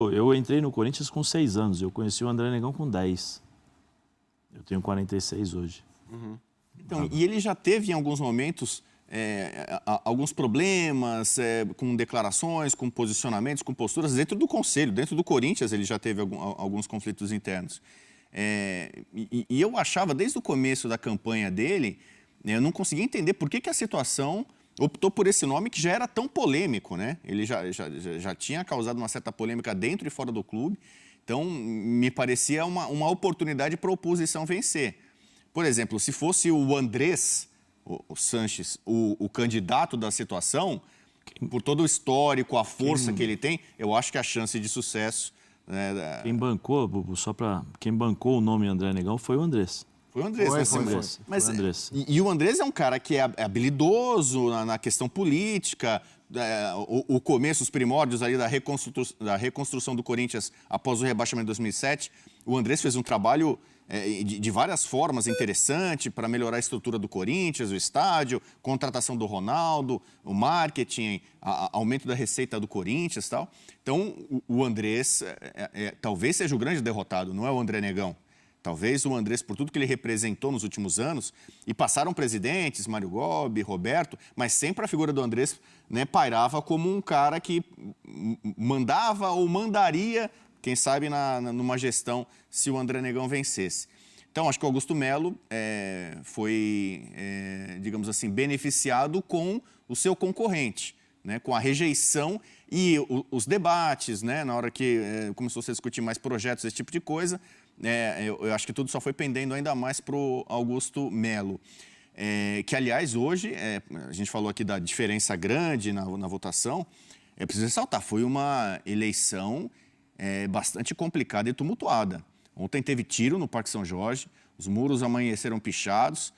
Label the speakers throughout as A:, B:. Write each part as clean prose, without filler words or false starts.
A: Eu entrei no Corinthians com 6 anos, eu conheci o André Negão com 10. Eu tenho 46 hoje.
B: Então, e ele já teve em alguns momentos alguns problemas com declarações, com posicionamentos, com posturas dentro do Conselho, dentro do Corinthians ele já teve alguns conflitos internos. E eu achava, desde o começo da campanha dele, eu não conseguia entender por que a situação optou por esse nome que já era tão polêmico, né? Ele já tinha causado uma certa polêmica dentro e fora do clube, então me parecia uma oportunidade para a oposição vencer. Por exemplo, se fosse o Andrés, o Sanches, o candidato da situação, por todo o histórico, a força que ele tem, eu acho que a chance de sucesso... Né,
A: quem bancou, Bubu, quem bancou o nome André Negão foi o Andrés.
B: Foi o Andrés.
A: Andrés.
B: E o Andrés é um cara que é habilidoso na questão política, o começo, os primórdios ali da reconstrução do Corinthians após o rebaixamento de 2007, o Andrés fez um trabalho de várias formas interessante para melhorar a estrutura do Corinthians, o estádio, contratação do Ronaldo, o marketing, aumento da receita do Corinthians e tal. Então, o Andrés talvez seja o grande derrotado, não é o André Negão. Talvez o Andrés, por tudo que ele representou nos últimos anos, e passaram presidentes, Mário Gobi, Roberto, mas sempre a figura do Andrés, né, pairava como um cara que mandava ou mandaria, quem sabe, numa gestão, se o André Negão vencesse. Então, acho que o Augusto Melo foi, digamos assim, beneficiado com o seu concorrente, né, com a rejeição e os debates, né, na hora que começou a se discutir mais projetos, esse tipo de coisa. Eu acho que tudo só foi pendendo ainda mais para o Augusto Melo. Que, aliás, hoje, a gente falou aqui da diferença grande na votação, preciso ressaltar, foi uma eleição bastante complicada e tumultuada. Ontem teve tiro no Parque São Jorge, os muros amanheceram pichados,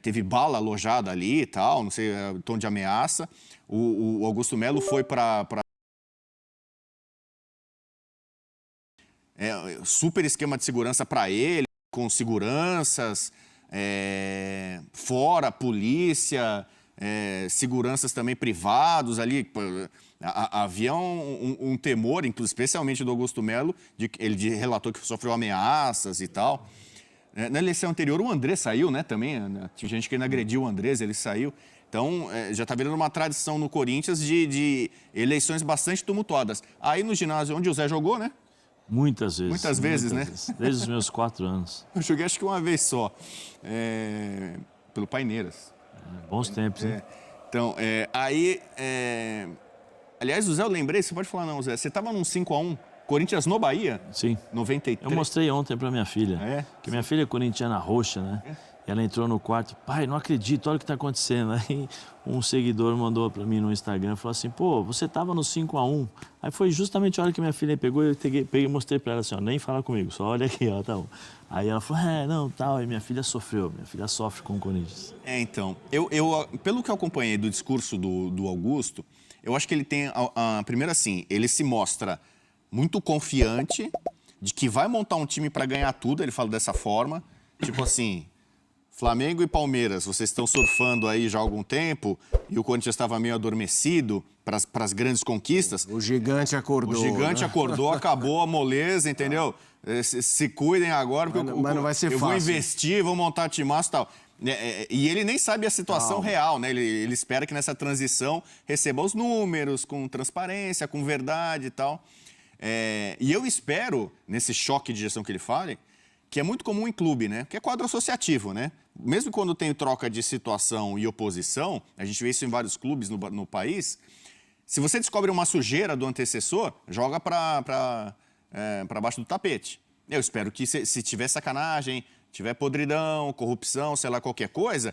B: teve bala alojada ali e tal, não sei, tom de ameaça. O Augusto Melo foi para... super esquema de segurança para ele, com seguranças, fora, polícia, seguranças também privados ali. Havia um temor, especialmente do Augusto Melo, ele relatou que sofreu ameaças e tal. Na eleição anterior, o Andrés saiu, né, também. Tinha gente que ainda agrediu o Andrés, ele saiu. Então, já está virando uma tradição no Corinthians de eleições bastante tumultuadas. Aí no ginásio onde o Zé jogou, né?
A: Muitas vezes.
B: Muitas vezes, né?
A: Desde os meus 4 anos.
B: Eu joguei acho que uma vez só, pelo Paineiras.
A: Bons tempos, né?
B: Então, aliás, o Zé, eu lembrei, você pode falar não, Zé, você estava num 5-1, Corinthians no Bahia?
A: Sim.
B: 93.
A: Eu mostrei ontem para minha filha, que minha filha é corintiana roxa, né? Ela entrou no quarto, pai, não acredito, olha o que está acontecendo. Aí um seguidor mandou para mim no Instagram, falou assim, pô, você estava no 5-1. Aí foi justamente a hora que minha filha pegou, eu peguei e mostrei para ela assim, ó, nem fala comigo, só olha aqui, ó, tá bom. Aí ela falou, não, tal, e minha filha sofreu, minha filha sofre com o Corinthians.
B: Então, pelo que eu acompanhei do discurso do Augusto, eu acho que ele tem, primeiro assim, ele se mostra muito confiante de que vai montar um time para ganhar tudo, ele fala dessa forma, tipo assim... Flamengo e Palmeiras, vocês estão surfando aí já há algum tempo e o Corinthians estava meio adormecido para as grandes conquistas.
C: O gigante acordou.
B: O gigante acordou, acabou a moleza, entendeu? Se cuidem agora, porque
C: mas não vai ser
B: eu
C: fácil.
B: vou investir, vou montar timaço e tal. E ele nem sabe a situação real, né? Ele espera que nessa transição receba os números com transparência, com verdade e tal. E eu espero, nesse choque de gestão que ele fale, que é muito comum em clube, né? Que é quadro associativo, né? Mesmo quando tem troca de situação e oposição, a gente vê isso em vários clubes no país, se você descobre uma sujeira do antecessor, joga para baixo do tapete. Eu espero que se tiver sacanagem, tiver podridão, corrupção, sei lá, qualquer coisa,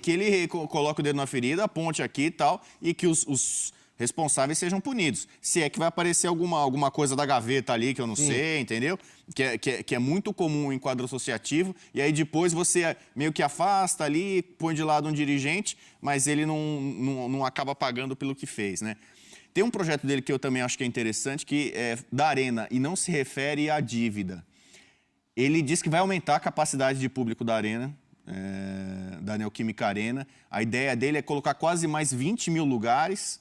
B: que ele coloque o dedo na ferida, aponte aqui e tal, e que os responsáveis sejam punidos. Se é que vai aparecer alguma coisa da gaveta ali que eu não sei, entendeu? Que é muito comum em quadro associativo, e aí depois você meio que afasta ali, põe de lado um dirigente, mas ele não acaba pagando pelo que fez, né? Tem um projeto dele que eu também acho que é interessante, que é da Arena, e não se refere à dívida. Ele diz que vai aumentar a capacidade de público da Arena, da Neoquímica Arena. A ideia dele é colocar quase mais 20 mil lugares,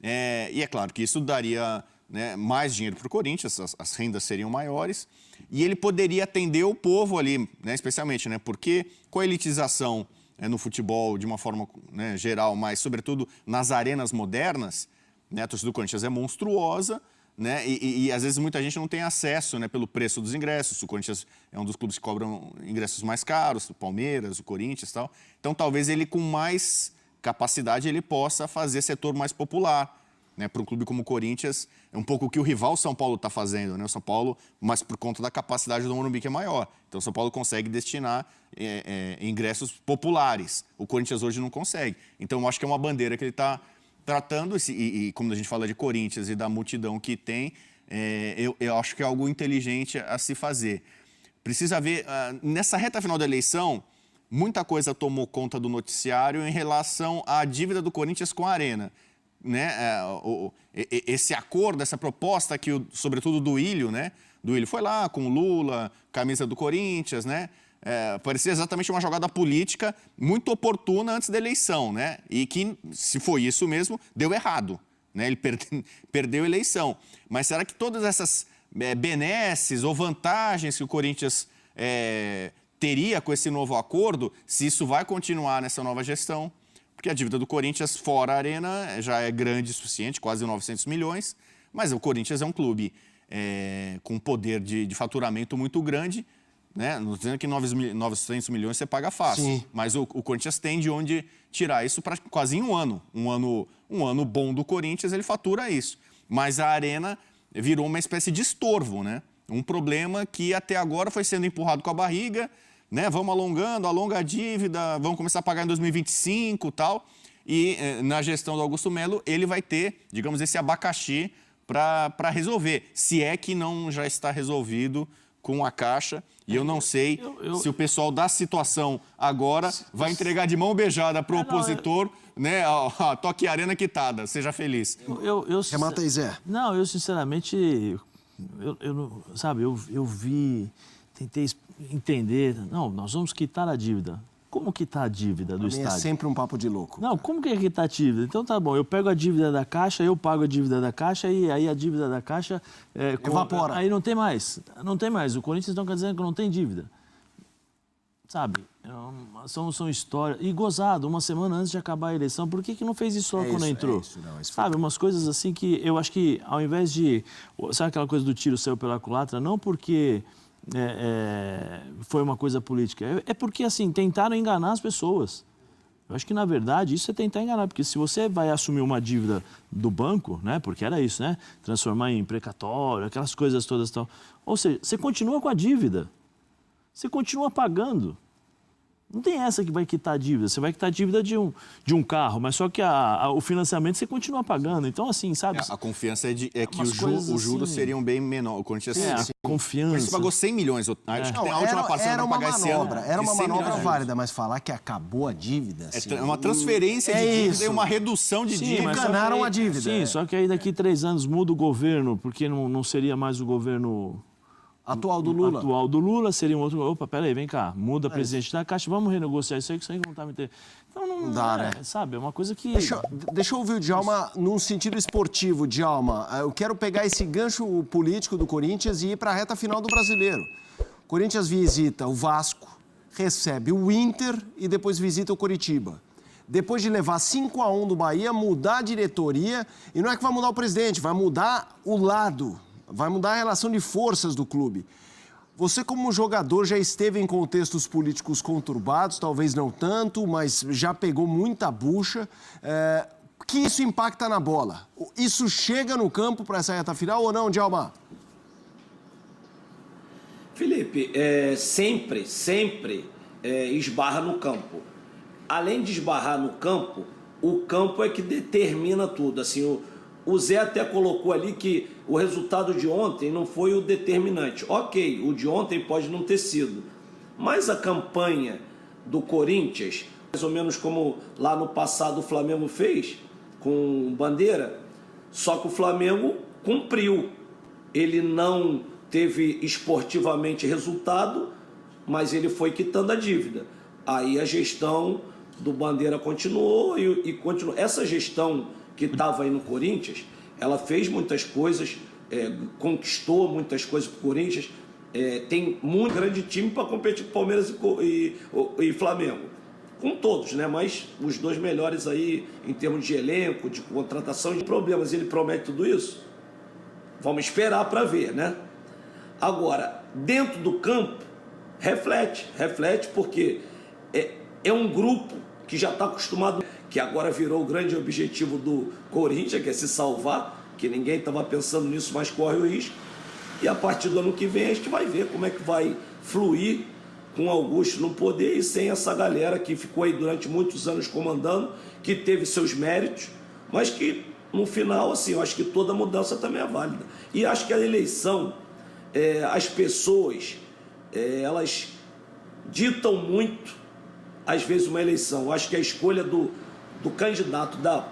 B: e é claro que isso daria né, mais dinheiro para o Corinthians, as rendas seriam maiores, e ele poderia atender o povo ali, né, especialmente, né, porque com a elitização no futebol de uma forma, né, geral, mas sobretudo nas arenas modernas, né, a torcida do Corinthians é monstruosa, né, e às vezes muita gente não tem acesso, né, pelo preço dos ingressos. O Corinthians é um dos clubes que cobram ingressos mais caros, o Palmeiras, o Corinthians e tal. Então talvez ele com mais capacidade ele possa fazer setor mais popular. Né, para um clube como o Corinthians, é um pouco o que o rival São Paulo está fazendo, né? O São Paulo, mas por conta da capacidade do Morumbi, que é maior. Então o São Paulo consegue destinar ingressos populares. O Corinthians hoje não consegue. Então eu acho que é uma bandeira que ele está tratando, e como a gente fala de Corinthians e da multidão que tem, eu acho que é algo inteligente a se fazer. Precisa ver, nessa reta final da eleição, muita coisa tomou conta do noticiário em relação à dívida do Corinthians com a Arena. Né, esse acordo, essa proposta que, sobretudo do Ilho, né? Do Ilho foi lá com o Lula, camisa do Corinthians, né? Parecia exatamente uma jogada política muito oportuna antes da eleição, né? E que, se foi isso mesmo, deu errado, né? Ele perdeu a eleição. Mas será que todas essas benesses ou vantagens que o Corinthians teria com esse novo acordo, se isso vai continuar nessa nova gestão? Porque a dívida do Corinthians fora a Arena já é grande o suficiente, quase 900 milhões, mas o Corinthians é um clube com poder de faturamento muito grande, né? Não dizendo que 900 milhões você paga fácil, sim, mas o Corinthians tem de onde tirar isso para quase em um ano. Um ano bom do Corinthians, ele fatura isso. Mas a Arena virou uma espécie de estorvo, né? Um problema que até agora foi sendo empurrado com a barriga, né? Vamos alongando, alonga a dívida, vamos começar a pagar em 2025 e tal. E na gestão do Augusto Melo, ele vai ter, digamos, esse abacaxi para resolver. Se é que não já está resolvido com a Caixa. E eu não sei se o pessoal da situação agora vai entregar de mão beijada para o opositor, né? Toque Arena quitada, seja feliz.
C: Remata aí, Zé.
A: Não, eu sinceramente, eu vi, tentei entender, não, nós vamos quitar a dívida. Como quitar a dívida do estádio?
C: É sempre um papo de louco.
A: Não, como que é quitar a dívida? Então tá bom, eu pego a dívida da Caixa, eu pago a dívida da Caixa e aí a dívida da Caixa...
C: evapora.
A: Aí não tem mais, não tem mais. O Corinthians não quer dizer que não tem dívida. Sabe, são histórias... E gozado, uma semana antes de acabar a eleição, por que não fez isso logo quando entrou? Sabe, umas coisas assim que eu acho que ao invés de... Sabe aquela coisa do tiro saiu pela culatra? Não porque... foi uma coisa política. É porque, assim, tentaram enganar as pessoas. Eu acho que, na verdade, isso é tentar enganar. Porque se você vai assumir uma dívida do banco, né? Porque era isso, né? Transformar em precatório, aquelas coisas todas e tal. Ou seja, você continua com a dívida. Você continua pagando. Não tem essa que vai quitar a dívida. Você vai quitar a dívida de um carro, mas só que o financiamento você continua pagando. Então, assim, sabe...
B: A confiança é que os juros seriam bem menores. O Corinthians...
A: a confiança... O
B: Corinthians pagou 100 milhões. Acho que a última parcela para pagar esse ano.
C: Era uma manobra válida, mas falar que acabou a dívida... Assim,
B: é uma transferência de dívida e uma redução de dívida.
C: Enganaram a dívida.
A: Sim, só que aí daqui 3 anos muda o governo, porque não seria mais o governo...
C: Atual do Lula.
A: Atual do Lula seria um outro... Opa, peraí, vem cá, muda presidente da Caixa, vamos renegociar isso aí, que isso aí não tá me entendendo. Então não dá, né? Sabe, é uma coisa que...
C: Deixa eu ouvir o Djalma num sentido esportivo, Djalma. Eu quero pegar esse gancho político do Corinthians e ir para a reta final do Brasileiro. O Corinthians visita o Vasco, recebe o Inter e depois visita o Coritiba. Depois de levar 5-1 do Bahia, mudar a diretoria, e não é que vai mudar o presidente, vai mudar o lado. Vai mudar a relação de forças do clube. Você, como jogador, já esteve em contextos políticos conturbados, talvez não tanto, mas já pegou muita bucha. Que isso impacta na bola? Isso chega no campo para essa reta final ou não, Djalma?
D: Felipe, sempre esbarra no campo. Além de esbarrar no campo, o campo é que determina tudo. Assim, o Zé até colocou ali que o resultado de ontem não foi o determinante. Ok, o de ontem pode não ter sido. Mas a campanha do Corinthians, mais ou menos como lá no passado o Flamengo fez, com Bandeira, só que o Flamengo cumpriu. Ele não teve esportivamente resultado, mas ele foi quitando a dívida. Aí a gestão do Bandeira continuou e continuou. Essa gestão que estava aí no Corinthians, ela fez muitas coisas, conquistou muitas coisas para o Corinthians, tem muito grande time para competir com Palmeiras e Flamengo. Com todos, né? Mas os dois melhores aí em termos de elenco, de contratação, de problemas. Ele promete tudo isso? Vamos esperar para ver, né? Agora, dentro do campo, reflete porque é um grupo que já está acostumado, que agora virou o grande objetivo do Corinthians, que é se salvar, que ninguém estava pensando nisso, mas corre o risco. E a partir do ano que vem a gente vai ver como é que vai fluir com Augusto no poder e sem essa galera que ficou aí durante muitos anos comandando, que teve seus méritos, mas que no final, assim, eu acho que toda mudança também é válida. E acho que a eleição, as pessoas, elas ditam muito, às vezes, uma eleição. Eu acho que a escolha do candidato, da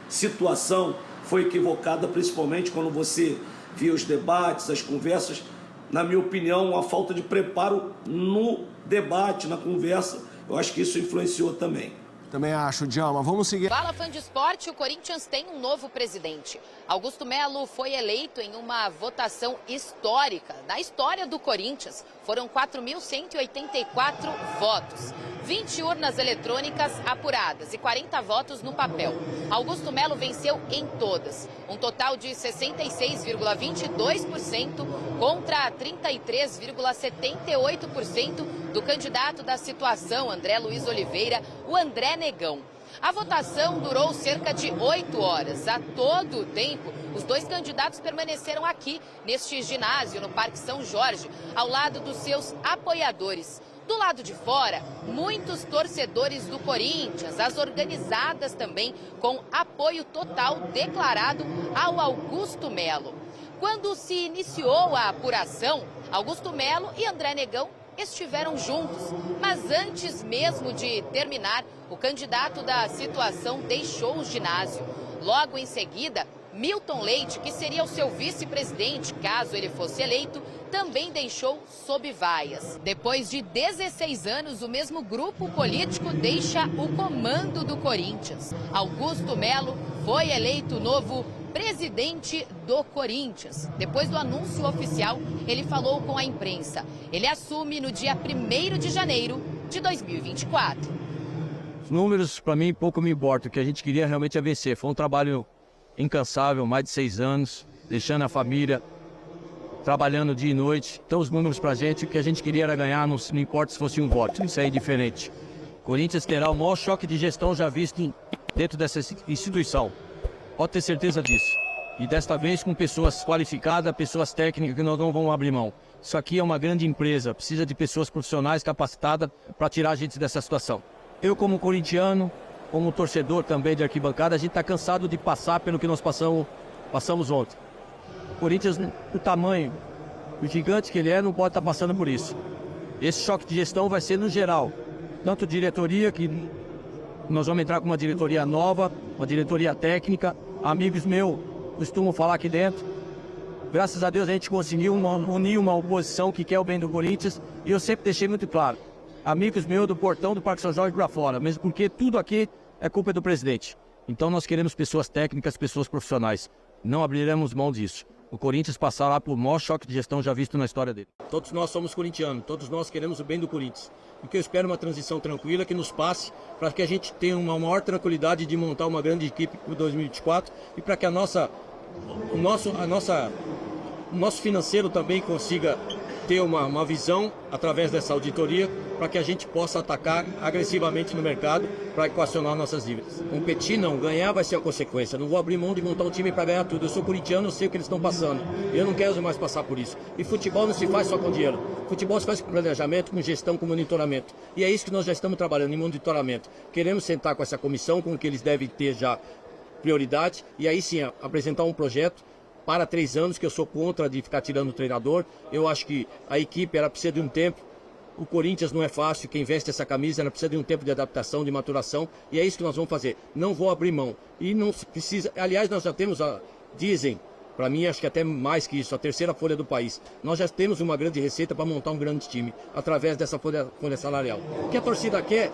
D: situação, foi equivocada, principalmente quando você via os debates, as conversas. Na minha opinião, uma falta de preparo no debate, na conversa. Eu acho que isso influenciou também.
C: Também acho, Djalma. Vamos seguir.
E: Fala, fã de esporte, o Corinthians tem um novo presidente. Augusto Melo foi eleito em uma votação histórica. Na história do Corinthians, foram 4.184 votos. 20 urnas eletrônicas apuradas e 40 votos no papel. Augusto Melo venceu em todas. Um total de 66,22% contra 33,78% do candidato da situação, André Luiz Oliveira, o André Negão. A votação durou cerca de 8 horas. A todo o tempo, os dois candidatos permaneceram aqui, neste ginásio, no Parque São Jorge, ao lado dos seus apoiadores. Do lado de fora, muitos torcedores do Corinthians, as organizadas também, com apoio total declarado ao Augusto Melo. Quando se iniciou a apuração, Augusto Melo e André Negão estiveram juntos, mas antes mesmo de terminar, o candidato da situação deixou o ginásio. Logo em seguida, Milton Leite, que seria o seu vice-presidente, caso ele fosse eleito, também deixou sob vaias. Depois de 16 anos, o mesmo grupo político deixa o comando do Corinthians. Augusto Melo foi eleito novo presidente do Corinthians. Depois do anúncio oficial, ele falou com a imprensa. Ele assume no dia 1º de janeiro de 2024.
F: Os números, para mim, pouco me importam. O que a gente queria realmente é vencer. Foi um trabalho incansável, mais de 6 anos, deixando a família, trabalhando dia e noite. Então os números pra gente, o que a gente queria era ganhar, não importa se fosse um voto, isso é indiferente. Corinthians terá o maior choque de gestão já visto dentro dessa instituição. Pode ter certeza disso. E desta vez com pessoas qualificadas, pessoas técnicas que nós não vamos abrir mão. Isso aqui é uma grande empresa, precisa de pessoas profissionais capacitadas para tirar a gente dessa situação. Eu como corintiano, como torcedor também de arquibancada, a gente está cansado de passar pelo que nós passamos ontem. O Corinthians, o tamanho, o gigante que ele é, não pode estar passando por isso. Esse choque de gestão vai ser no geral. Tanto diretoria, que nós vamos entrar com uma diretoria nova, uma diretoria técnica. Amigos meus costumam falar aqui dentro. Graças a Deus a gente conseguiu unir uma oposição que quer o bem do Corinthians. E eu sempre deixei muito claro. Amigos meus do portão do Parque São Jorge para fora, mesmo porque tudo aqui é culpa do presidente. Então nós queremos pessoas técnicas, pessoas profissionais. Não abriremos mão disso. O Corinthians passará por maior choque de gestão já visto na história dele. Todos nós somos corintianos, todos nós queremos o bem do Corinthians. O que eu espero é uma transição tranquila que nos passe para que a gente tenha uma maior tranquilidade de montar uma grande equipe para 2024 e para que o nosso financeiro também consiga ter uma visão através dessa auditoria para que a gente possa atacar agressivamente no mercado para equacionar nossas dívidas. Competir não, ganhar vai ser a consequência. Não vou abrir mão de montar um time para ganhar tudo. Eu sou corintiano, eu sei o que eles estão passando. Eu não quero mais passar por isso. E futebol não se faz só com dinheiro. Futebol se faz com planejamento, com gestão, com monitoramento. E é isso que nós já estamos trabalhando, em monitoramento. Queremos sentar com essa comissão, com o que eles devem ter já prioridade, e aí sim apresentar um projeto para 3 anos, que eu sou contra de ficar tirando o treinador. Eu acho que a equipe ela precisa de um tempo. O Corinthians não é fácil, quem veste essa camisa ela precisa de um tempo de adaptação, de maturação, e é isso que nós vamos fazer. Não vou abrir mão. E não precisa, aliás, nós já temos, dizem Para mim, acho que até mais que isso, a terceira folha do país. Nós já temos uma grande receita para montar um grande time, através dessa folha salarial. O que a torcida quer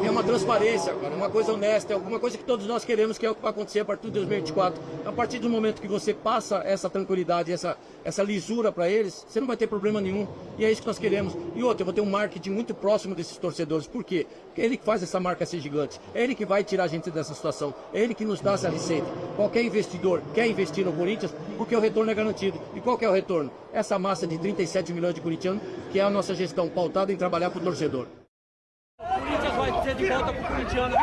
F: é uma transparência, cara, uma coisa honesta, alguma coisa que todos nós queremos, que é o que vai acontecer a partir de 2024. A partir do momento que você passa essa tranquilidade, essa lisura para eles, você não vai ter problema nenhum. E é isso que nós queremos. E outra, eu vou ter um marketing muito próximo desses torcedores. Por quê? Porque é ele que faz essa marca ser gigante. É ele que vai tirar a gente dessa situação. É ele que nos dá essa receita. Qualquer investidor quer investir no Corinthians porque o retorno é garantido. E qual que é o retorno? Essa massa de 37 milhões de corintianos, que é a nossa gestão pautada em trabalhar para o torcedor.
G: O Corinthians vai ser de volta para o corintiano.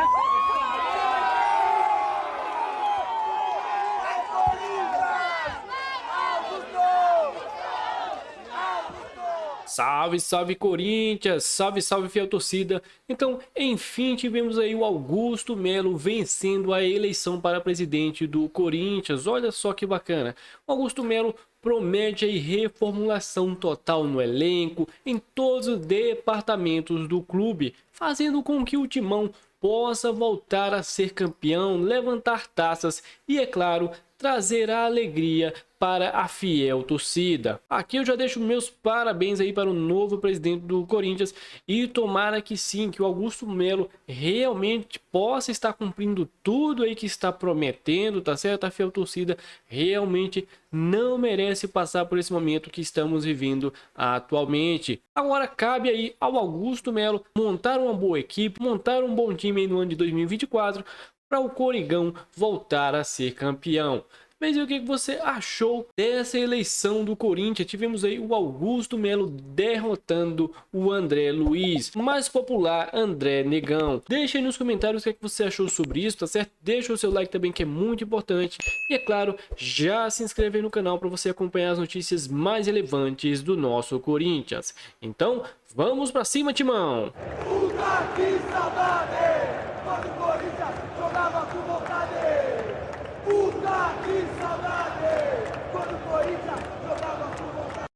H: Salve, salve Corinthians, salve, salve fiel torcida. Então, enfim, tivemos aí o Augusto Melo vencendo a eleição para presidente do Corinthians. Olha só que bacana. O Augusto Melo promete aí reformulação total no elenco, em todos os departamentos do clube, fazendo com que o Timão possa voltar a ser campeão, levantar taças e, é claro, trazer a alegria para a fiel torcida. Aqui eu já deixo meus parabéns aí para o novo presidente do Corinthians e tomara que sim, que o Augusto Melo realmente possa estar cumprindo tudo aí que está prometendo, tá certo? A fiel torcida realmente não merece passar por esse momento que estamos vivendo atualmente. Agora cabe aí ao Augusto Melo montar uma boa equipe, montar um bom time aí no ano de 2024 para o Coringão voltar a ser campeão. Mas e o que você achou dessa eleição do Corinthians? Tivemos aí o Augusto Melo derrotando o André Luiz, mais popular André Negão. Deixa aí nos comentários o que você achou sobre isso, tá certo? Deixa o seu like também, que é muito importante. E é claro, já se inscreve aí no canal para você acompanhar as notícias mais relevantes do nosso Corinthians. Então, vamos para cima, Timão!
G: Puta que saudade!